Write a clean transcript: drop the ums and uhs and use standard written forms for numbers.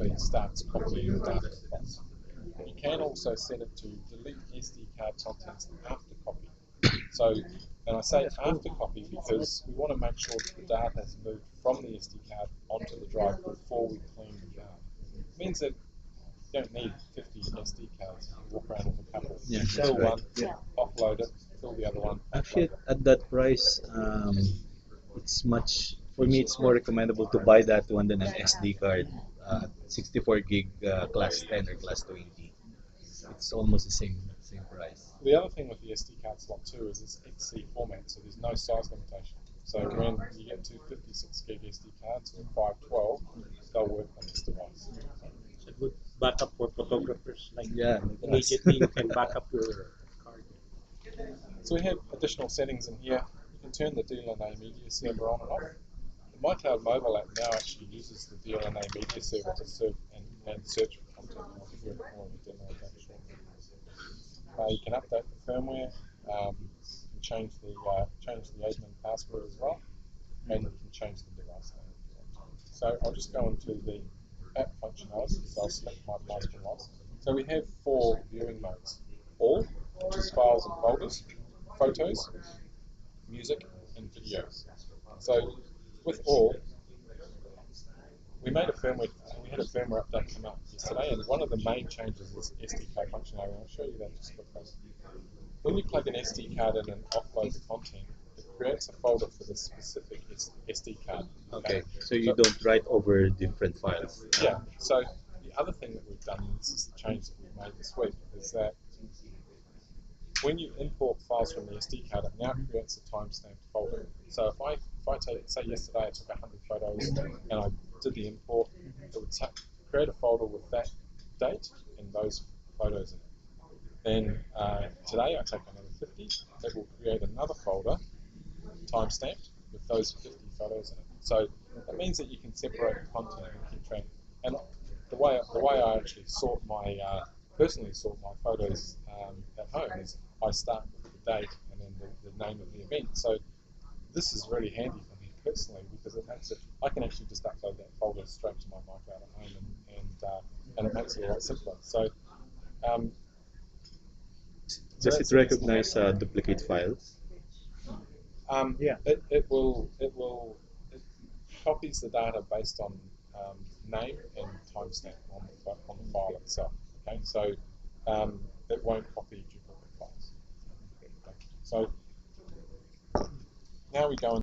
automatically starts copying the data across. You can also set it to delete SD card contents after copy. So, and I say after copy because we want to make sure that the data has moved from the SD card onto the drive before we clean the data. It means that you don't need 50 SD cards. You walk around with a couple. Yeah, Fill right. one, offload it, fill the other one. Actually, at that price, it's much for me. It's more recommendable to buy that one than an SD card, 64 gig class 10 or class 20. It's almost the same price. The other thing with the SD card slot too is it's XC format, so there's no size limitation. So when you get to 56 gig SD cards or 512, they'll work on this device. It's a good backup for photographers. Like Yeah, immediately you can back up your card. So we have additional settings in here. You can turn the DLNA media server on and off. The MyCloud mobile app now actually uses the DLNA media server to serve and search for content. I'll give you a more of a demo of that shortly. You can update the firmware. You can change the admin password as well, and you can change the device name if you want to. So I'll just go into the app functionality. So I'll select my device. So we have 4 viewing modes: all, which is files and folders, photos, music, and videos. So with all, we had a firmware update come out yesterday, and one of the main changes is SD card functionality. I'll show you that just quickly. When you plug an SD card in and offload the content, it creates a folder for the specific SD card. Okay, so you don't write over different files. Yeah. So the other thing that we've done, and this is the change that we've made this week, is that when you import files from the SD card, it now creates a timestamped folder. So if I take, say yesterday I took 100 photos and I did the import, it would create a folder with that date and those photos in it. Then today I take another 50, it will create another folder, timestamped, with those 50 photos in it. So that means that you can separate the content and keep track. And the way I actually personally sort my photos at home is I start with the date and then the name of the event. So this is really handy for me personally because it makes it, I can actually just upload that folder straight to my MyCloud at home and it makes it a lot simpler. So Does it recognize duplicate files? Yeah. It copies the data based on name and timestamp on the file itself. Okay, so it won't copy duplicate files. So now we go